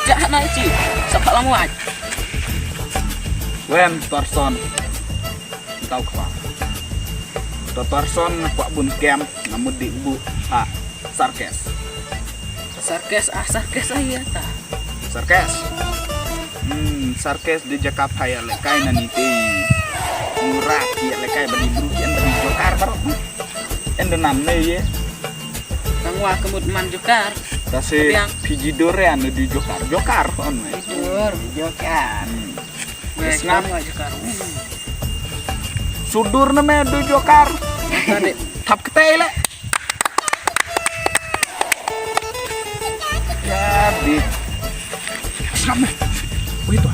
Jahat na Ci. Sapat lama aja. Wen Torson tau kau Torson pak bun kem namun di ibu sarkes Sarkes aja ta. Sarkes di Jakarta ya lekai nanti murah ya lekai bagi buru yang bagi jokar baru endo namne ye Kang wah kemud man jokar. kasi Yang- pijidore anu di jokar on we Tidur jokar. Wes Ngap. ngam jokar. sudur neme di jokar Tadi tap ketele ya di sama itu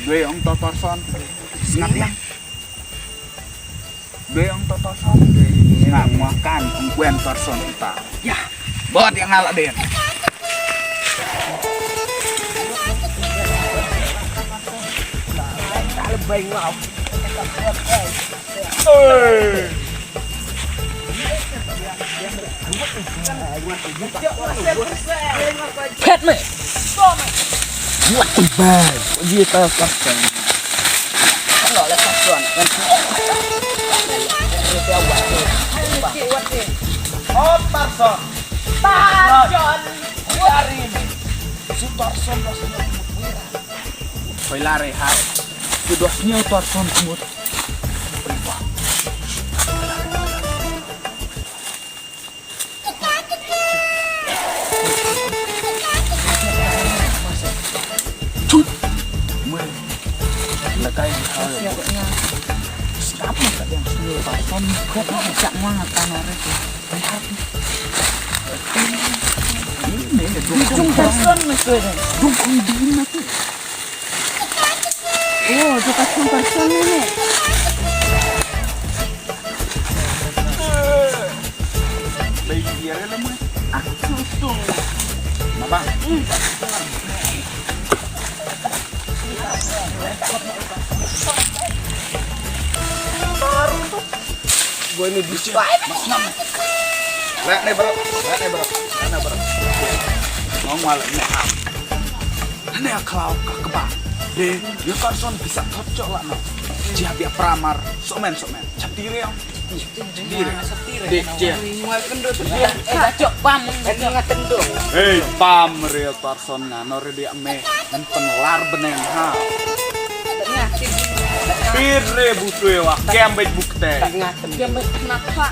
gue yang Torson sengat ya gue yang Torson nggak makan gue Torson kita ya buat yang ngalah deh lebay wow. Pet me. Buat lebay. Dia tahu kapten. Kalau le kapten kan. Dia buat. oh Torson Tajon. hari ini si Torson rasanya koi lari hal kudosnya Torson kumut lekai hal siapa yang sendiri Torson kok bisa banget kamarnya ini dukung Tajon mesudah. dukung dina tuh Oh, jokat person ini. bayi dia lemah susung apa Gue ini bisa. mas nama lihat nih bro mau malah ini am ini kalau kebak deh ya person bisa cocok lah no jia biar pramar somen captire yang Dek, dia. Cocok pam. hei pam real person nganor dia me dan penelar benen ha pire butuh wah kembet bukte Dia kenapa?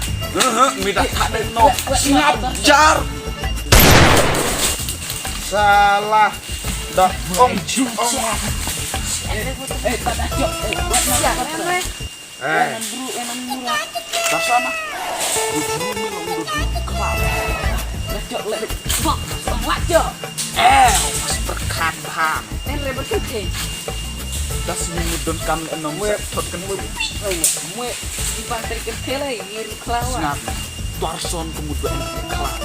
minta tak ada no ngajar salah dah om Pada cok. Buat siapa? Enam murah. dasana buru minum udah kelap Cok lebih. Bok, semua cok. mas perkan bang Rebet ke. das mudon kam enom tot kan Mue di pantai kecil lagi ngiri kelawan. snap Torson kemudian kelap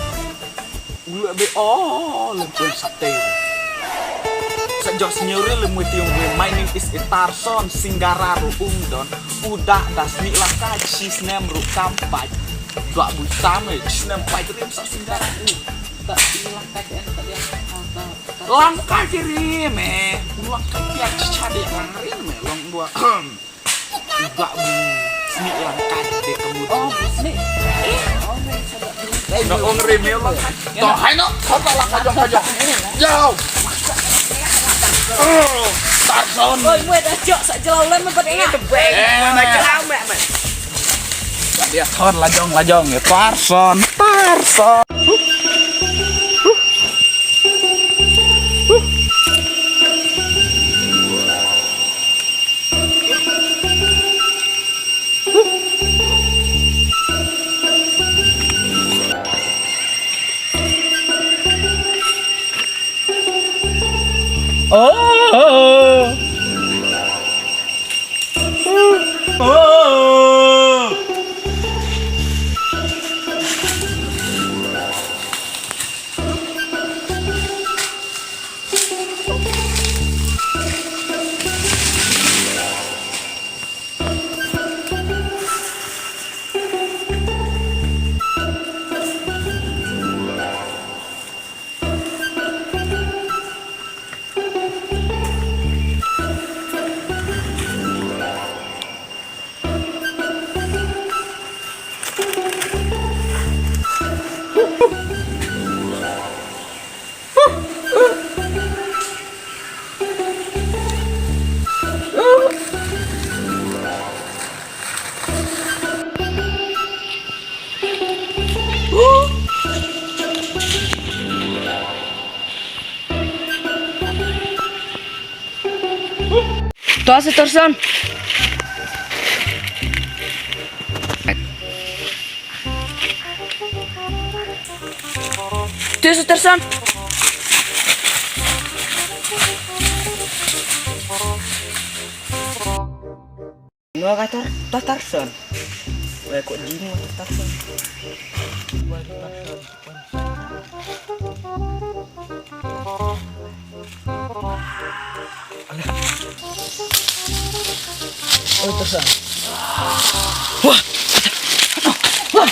ulu be lebih sate sejak senyure lemu tiung my name is Tarson Singgararu Ungdon udah das ni lah kaci snem ru kampai gak butame snem pai trim sa Singgararu Tak hilang kajian tadi yang langkah kiri me langkah piak cari langrin me long dua gak bu seni langkah de kemudian bisnis. no ong reme langkah toh hai no kata langkah jong jauh Tarson Oi, mue dah cok sak jelau lem pada ingat. jelau mek dia thon lajong ya Tarson Basta Tarzan. Tuh Tarzan. Nggak kata Tarzan. Wah kok dingin Tarzan. Wah Tarzan. Oh Tarzan. Wah. Wah.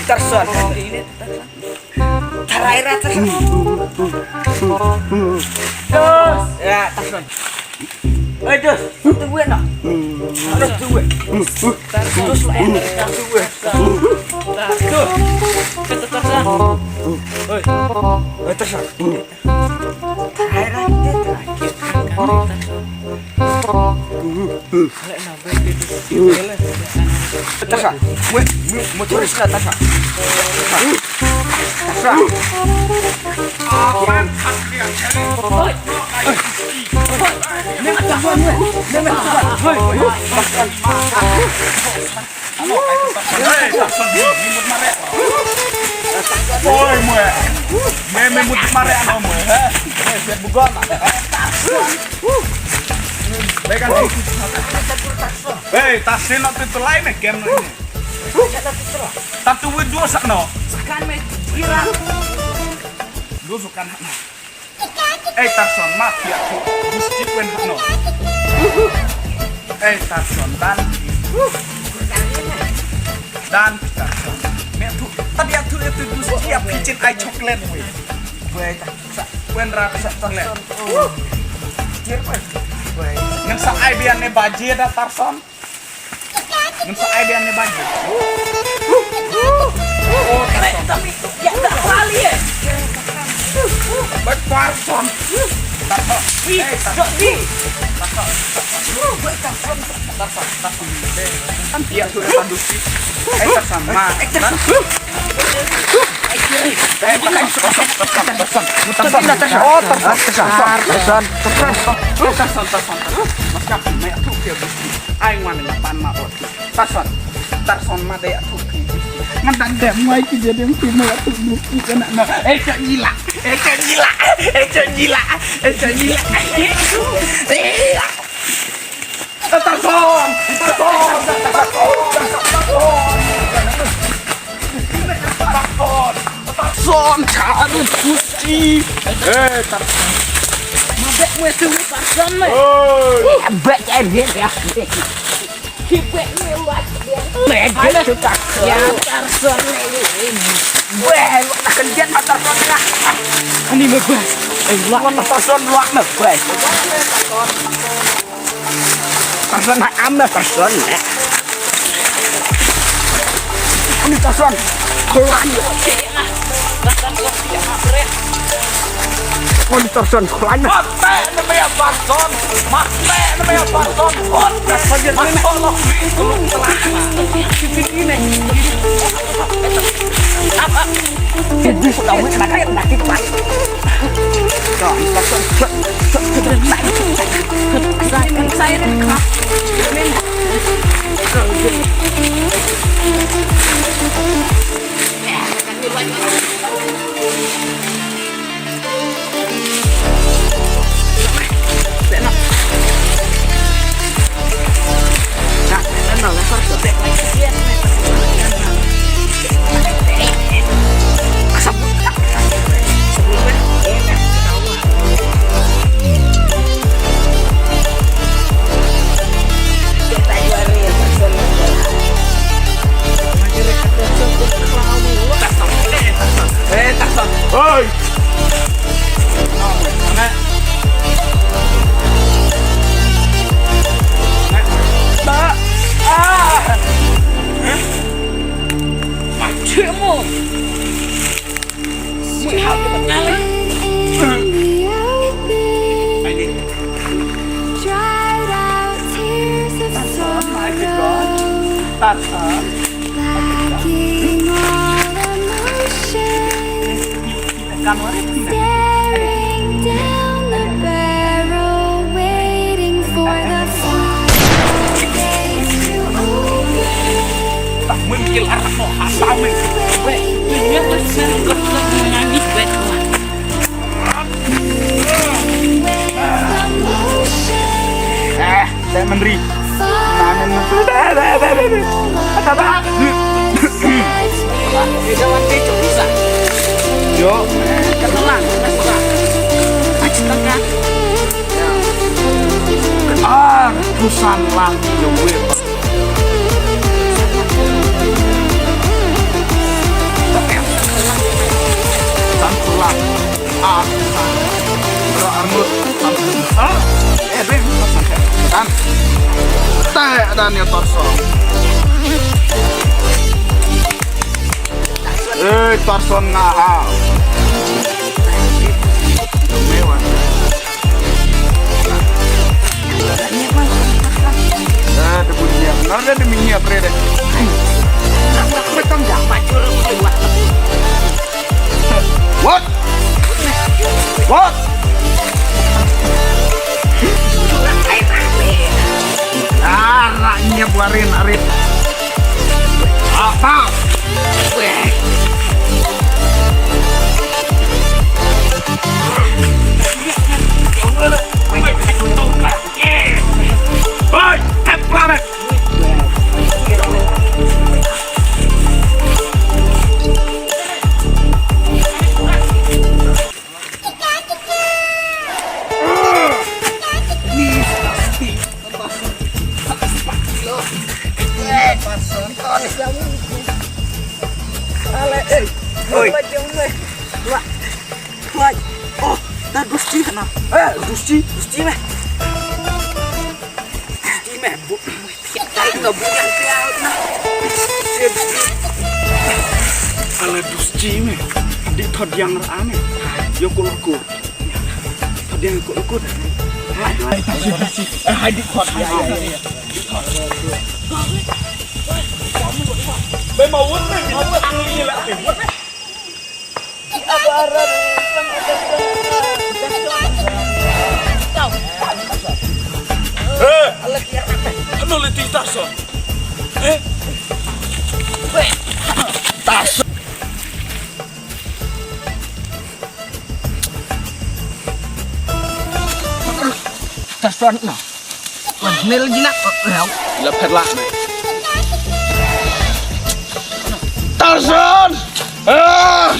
Tarzan ini terakhir Tarzan. Dos ya Tarzan. Dos tunggu ya nak. Dos tunggu. Dos lah tunggu. Tuh kata Tarzan. Oi Tarzan. Terakhir Tarzan, mau terus nggak Tarzan? Tarzan, apaan? Oi, memang Tarzan, memang Tarzan, Tarzan. Oi, memang mut mare ano mo, ha? Siap bukan? Baik kan? Tasin nanti itu lain nih game ini. Tapi dua sakno. Sekan me kira. Dua sukan hakno. Tarzan mati aku. Gusti pen hakno. Tarzan dan Tarzan. Me tu tapi aku itu gusti ya picit ai coklat we. Baik tak. Pen rasa coklat. Jerman. Ngan sa idea ne baje da Tarzan. Ngan sa idea ne baje. Oh, tapi ya tak kali ya. But Tarzan. Tarzan. Dia sudah pandusi. Tarzan mah. Tarzan mah daya tuh. Mantan deh, mau kejadian film tuh buku kena no. Cok gila. Tarzan. Tarzan cari gusti. Tarzan. Mabek gue tuh Tarzan mah. Hebat ya. Hebat gue luar biasa. Ya Tarzan ini. Weh, lu nak kerja mah Tarzan lah. Ini mah gue. Luar Tarzan luar mah gue. Tarzan nak ambil Tarzan. Ini Tarzan. Keluar. Ini Tarzan keluar. Mate namanya Tarzan. Apa? Jadi sudah mulai nanti kembali. Saya Cekmu. Mui hal kali. Tarzan. Staring down the barrel, waiting for the final days to open. Tak mungkin arah mau hasamin. Weh, dia besar kertas menangis betul. Saya menteri. Jangan kecoh bisa. Yo, Kenalan, aci tengah. Ratusan lagi yo gue. Santulan. Bro Armut. Ben, kan. Teh dan ya torso. Torson ngaha. Mewah. Bunyinya benar dan deminya brede. Betul enggak macul buat. What? What? Arahnya buarin Arif. Apa? Weh. Hei, planet. Oh, dah Gusti kena. Gusti meh. Gusti meh, bu. Tiap kali nggak bukan pelaut nah. Ale Gusti me. Di thod yang rame. Yo kulku. Thod yang kulku. Hai di thod ya. Be mau ini lah. Ano letih Tarzan? Tarzan. Tarzan no. Ini lagi nak. Lepet lah. Tarzan! Ah!